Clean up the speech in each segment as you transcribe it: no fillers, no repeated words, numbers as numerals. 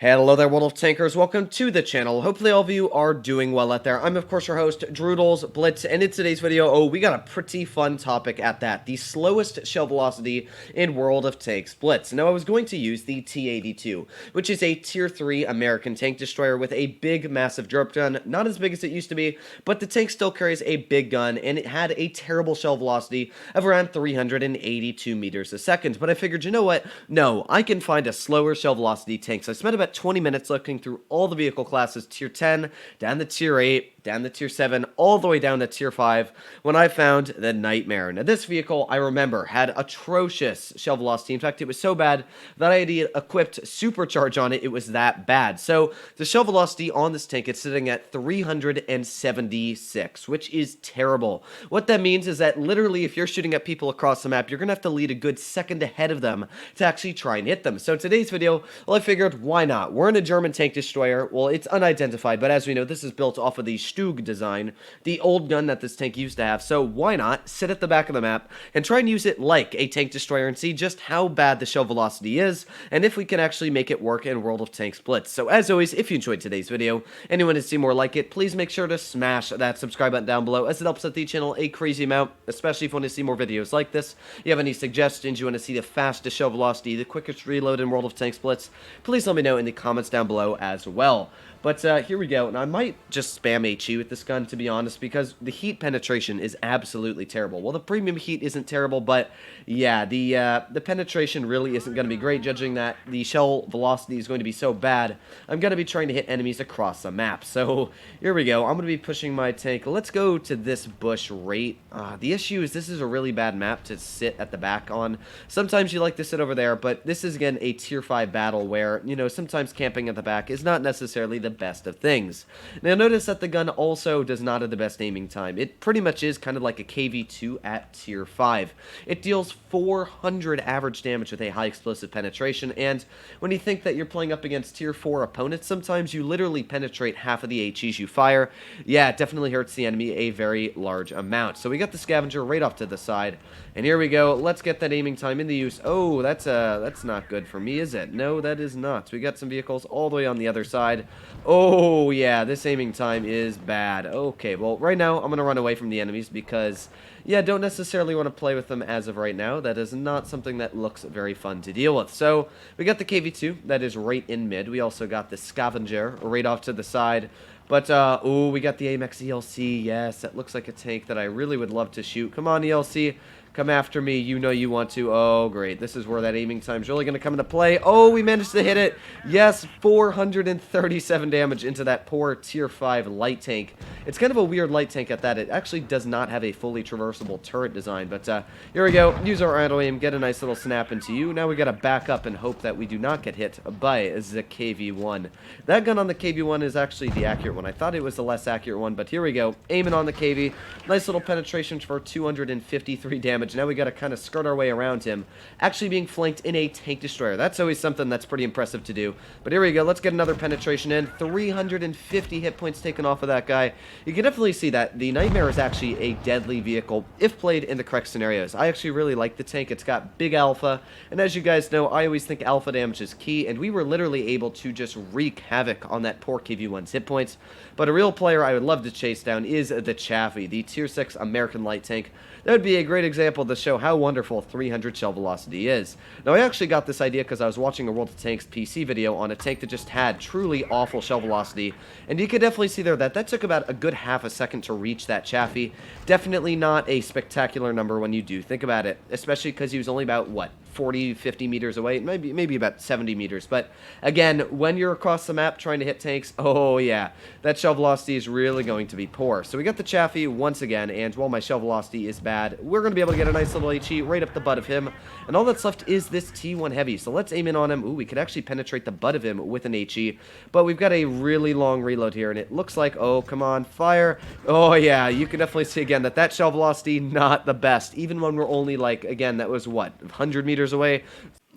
Hello there, World of Tankers. Welcome to the channel. Hopefully all of you are doing well out there. I'm, of course, your host, Drewdles Blitz, and in today's video, we got a pretty fun topic at that. The slowest shell velocity in World of Tanks Blitz. Now, I was going to use the T-82, which is a Tier 3 American tank destroyer with a big, massive drop gun. Not as big as it used to be, but the tank still carries a big gun, and it had a terrible shell velocity of around 382 meters a second. But I figured, you know what? No, I can find a slower shell velocity tank. So I spent about 20 minutes looking through all the vehicle classes, Tier 10, down to Tier 8, down to Tier 7, all the way down to Tier 5, when I found the Nightmare. Now, this vehicle, I remember, had atrocious shell velocity. In fact, it was so bad that I had equipped Supercharge on it. It was that bad. So, the shell velocity on this tank is sitting at 376, which is terrible. What that means is that literally, if you're shooting at people across the map, you're going to have to lead a good second ahead of them to actually try and hit them. So, today's video, well, I figured, why not? We're in a German tank destroyer. Well, it's unidentified, but as we know, this is built off of the Stug design, the old gun that this tank used to have. So why not sit at the back of the map and try and use it like a tank destroyer and see just how bad the shell velocity is, and if we can actually make it work in World of Tanks Blitz. So as always, if you enjoyed today's video and you want to see more like it, please make sure to smash that subscribe button down below, as it helps out the channel a crazy amount, especially if you want to see more videos like this. If you have any suggestions, you want to see the fastest shell velocity, the quickest reload in World of Tanks Blitz, please let me know in the comments down below as well. But here we go, and I might just spam HE with this gun, to be honest, because the heat penetration is absolutely terrible. Well, the premium heat isn't terrible, but yeah, the penetration really isn't going to be great, judging that the shell velocity is going to be so bad. I'm going to be trying to hit enemies across the map. So here we go. I'm going to be pushing my tank. Let's go to this bush right. The issue is this is a really bad map to sit at the back on. Sometimes you like to sit over there, but this is, again, a Tier 5 battle where, you know, sometimes camping at the back is not necessarily the best of things. Now notice that the gun also does not have the best aiming time. It pretty much is kind of like a KV2 at Tier 5. It deals 400 average damage with a high explosive penetration, and when you think that you're playing up against Tier 4 opponents, sometimes you literally penetrate half of the HEs you fire. Yeah, it definitely hurts the enemy a very large amount. So we got the scavenger right off to the side, and here we go. Let's get that aiming time into use. Oh, that's not good for me, is it? No, that is not. We got some vehicles all the way on the other side. Oh, yeah, this aiming time is bad. Okay, well, right now, I'm going to run away from the enemies because, yeah, don't necessarily want to play with them as of right now. That is not something that looks very fun to deal with. So, we got the KV2, that is right in mid. We also got the scavenger right off to the side. But, oh, we got the Amex ELC. Yes, that looks like a tank that I really would love to shoot. Come on, ELC. Come after me. You know you want to. Oh, great. This is where that aiming time is really going to come into play. Oh, we managed to hit it. Yes, 437 damage into that poor Tier 5 light tank. It's kind of a weird light tank at that. It actually does not have a fully traversable turret design. But here we go. Use our idle aim. Get a nice little snap into you. Now we got to back up and hope that we do not get hit by the KV1. That gun on the KV1 is actually the accurate one. I thought it was the less accurate one, but here we go. Aiming on the KV. Nice little penetration for 253 damage. Now we got to kind of skirt our way around him, actually being flanked in a tank destroyer. That's always something that's pretty impressive to do. But here we go. Let's get another penetration in. 350 hit points taken off of that guy. You can definitely see that the Nightmare is actually a deadly vehicle if played in the correct scenarios. I actually really like the tank. It's got big alpha, and as you guys know, I always think alpha damage is key, and we were literally able to just wreak havoc on that poor KV1's hit points. But a real player I would love to chase down is the Chaffee, the Tier 6 American light tank. That would be a great example to show how wonderful 300 shell velocity is. Now, I actually got this idea because I was watching a World of Tanks PC video on a tank that just had truly awful shell velocity, and you could definitely see there that that took about a good half a second to reach that Chaffee. Definitely not a spectacular number when you do think about it, especially because he was only about, what, 40, 50 meters away, maybe about 70 meters. But again, when you're across the map trying to hit tanks, oh yeah, that shell velocity is really going to be poor. So we got the Chaffee once again, and while my shell velocity is bad, we're going to be able to get a nice little HE right up the butt of him. And all that's left is this T1 Heavy. So let's aim in on him. Ooh, we could actually penetrate the butt of him with an HE. But we've got a really long reload here, and it looks like, oh, come on, fire. Oh yeah, you can definitely see again that shell velocity, not the best. Even when we're only like, again, that was what, 100 meters away?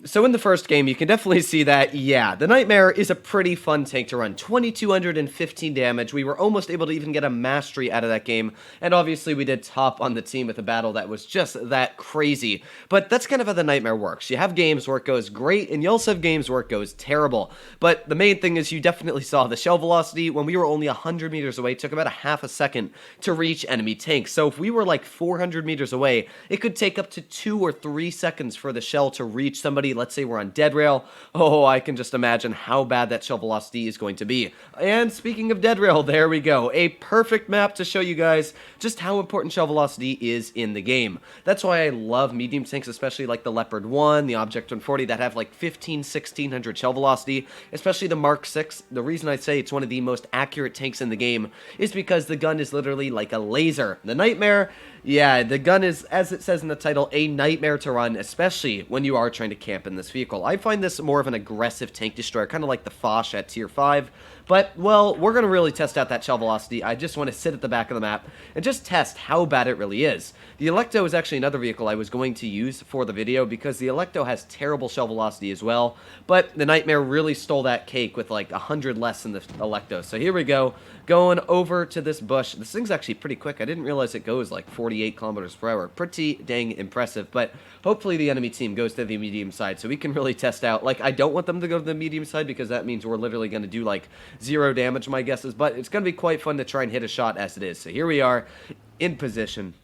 So in the first game, you can definitely see that, yeah, the Nightmare is a pretty fun tank to run. 2,215 damage. We were almost able to even get a mastery out of that game, and obviously we did top on the team with a battle that was just that crazy. But that's kind of how the Nightmare works. You have games where it goes great, and you also have games where it goes terrible. But the main thing is you definitely saw the shell velocity when we were only 100 meters away. It took about a half a second to reach enemy tanks. So if we were like 400 meters away, it could take up to 2 or 3 seconds for the shell to reach somebody. Let's say we're on dead rail. Oh, I can just imagine how bad that shell velocity is going to be. And speaking of dead rail, there we go. A perfect map to show you guys just how important shell velocity is in the game. That's why I love medium tanks, especially like the Leopard 1, the Object 140 that have like 1600 shell velocity, especially the Mark 6. The reason I say it's one of the most accurate tanks in the game is because the gun is literally like a laser. The Nightmare, yeah, the gun is, as it says in the title, a nightmare to run, especially when you are trying to camp in this vehicle. I find this more of an aggressive tank destroyer, kind of like the Foch at tier 5. But, well, we're going to really test out that shell velocity. I just want to sit at the back of the map and just test how bad it really is. The Electo is actually another vehicle I was going to use for the video because the Electo has terrible shell velocity as well. But the Nightmare really stole that cake with like 100 less than the Electo. So here we go, going over to this bush. This thing's actually pretty quick. I didn't realize it goes like 48 kilometers per hour. Pretty dang impressive. But hopefully the enemy team goes to the medium side so we can really test out. Like, I don't want them to go to the medium side because that means we're literally going to do like 0 damage, my guess is, but it's going to be quite fun to try and hit a shot as it is. So here we are in position.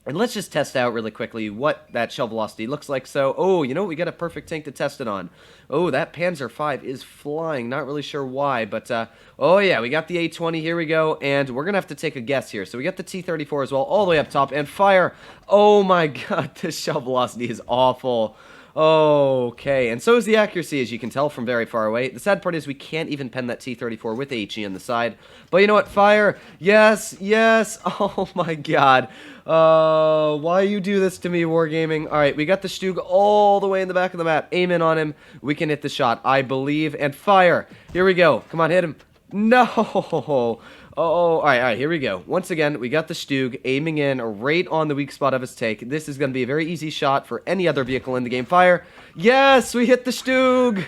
And let's just test out really quickly what that shell velocity looks like. So, oh, you know what? We got a perfect tank to test it on. Oh, that Panzer V is flying. Not really sure why, but, oh yeah, we got the A20. Here we go, and we're going to have to take a guess here. So we got the T-34 as well, all the way up top, and fire. Oh my god, this shell velocity is awful. Okay, and so is the accuracy, as you can tell from very far away. The sad part is we can't even pen that T-34 with HE on the side. But you know what? Fire! Yes! Yes! Oh my god. Why you do this to me, Wargaming? Alright, we got the Stug all the way in the back of the map. Aim in on him. We can hit the shot, I believe. And fire! Here we go. Come on, hit him. No! Oh, alright, here we go. Once again, we got the Stug aiming in right on the weak spot of his tank. This is going to be a very easy shot for any other vehicle in the game. Fire! Yes, we hit the Stug!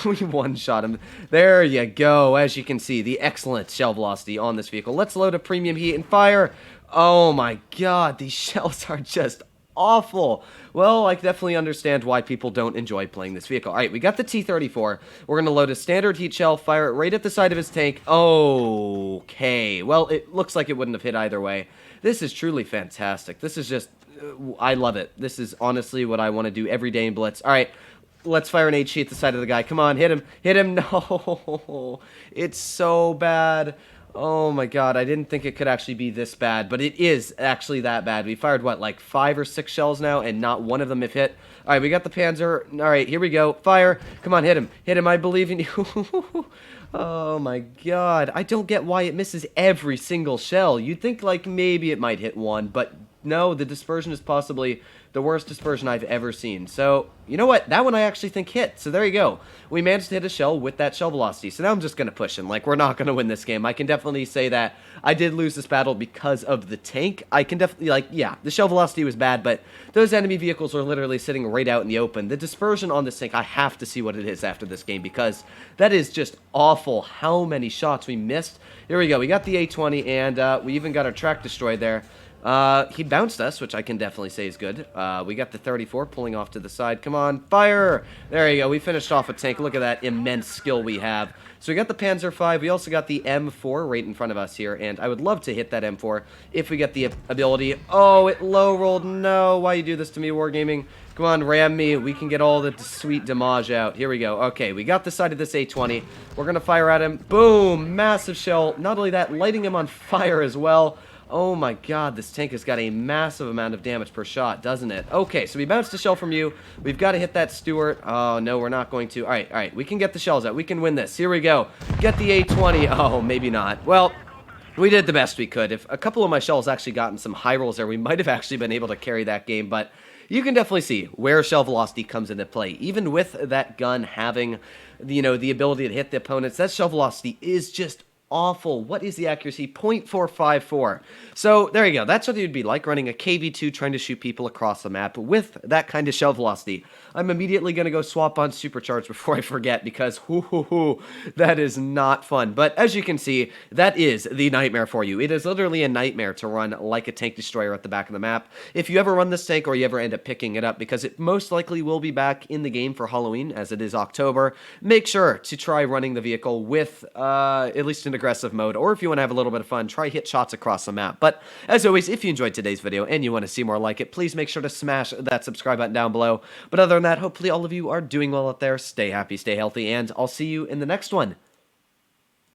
We one-shot him. There you go. As you can see, the excellent shell velocity on this vehicle. Let's load a premium heat and fire! Oh my god, these shells are just awful. Well, I definitely understand why people don't enjoy playing this vehicle. Alright, we got the T-34. We're going to load a standard heat shell, fire it right at the side of his tank. Okay. Well, it looks like it wouldn't have hit either way. This is truly fantastic. This is just... I love it. This is honestly what I want to do every day in Blitz. Alright, let's fire an HE at the side of the guy. Come on, hit him. Hit him. No. It's so bad. Oh my god, I didn't think it could actually be this bad, but it is actually that bad. We fired, what, like 5 or 6 shells now, and not one of them have hit. Alright, we got the Panzer. Alright, here we go. Fire. Come on, hit him. Hit him, I believe in you. Oh my god. I don't get why it misses every single shell. You'd think, like, maybe it might hit one, but no, the dispersion is possibly the worst dispersion I've ever seen. So, you know what? That one I actually think hit. So there you go. We managed to hit a shell with that shell velocity. So now I'm just going to push him. Like, we're not going to win this game. I can definitely say that I did lose this battle because of the tank. I can definitely, like, yeah, the shell velocity was bad, but those enemy vehicles were literally sitting right out in the open. The dispersion on this tank, I have to see what it is after this game because that is just awful how many shots we missed. Here we go. We got the A20, and we even got our track destroyed there. He bounced us, which I can definitely say is good. We got the 34 pulling off to the side. Come on, fire! There you go. We finished off a tank. Look at that immense skill we have. So we got the Panzer V. We also got the M4 right in front of us here, and I would love to hit that M4 if we get the ability. Oh, it low rolled. No, why you do this to me, Wargaming? Come on, ram me. We can get all the sweet damage out. Here we go. Okay, we got the side of this A20. We're going to fire at him. Boom! Massive shell. Not only that, lighting him on fire as well. Oh my god, this tank has got a massive amount of damage per shot, doesn't it? Okay, so we bounced a shell from you. We've got to hit that Stuart. Oh, no, we're not going to. Alright, we can get the shells out. We can win this. Here we go. Get the A20. Oh, maybe not. Well, we did the best we could. If a couple of my shells actually gotten some high rolls there, we might have actually been able to carry that game, but you can definitely see where shell velocity comes into play. Even with that gun having, you know, the ability to hit the opponents, that shell velocity is just awful. What is the accuracy? 0.454. So there you go. That's what it would be like running a KV2 trying to shoot people across the map with that kind of shell velocity. I'm immediately going to go swap on Supercharge before I forget because that is not fun. But as you can see, that is the nightmare for you. It is literally a nightmare to run like a tank destroyer at the back of the map. If you ever run this tank or you ever end up picking it up, because it most likely will be back in the game for Halloween as it is October, make sure to try running the vehicle with at least an aggressive mode, or if you want to have a little bit of fun, try hit shots across the map. But as always, if you enjoyed today's video and you want to see more like it, please make sure to smash that subscribe button down below. But other than that, hopefully all of you are doing well out there. Stay happy, stay healthy, and I'll see you in the next one.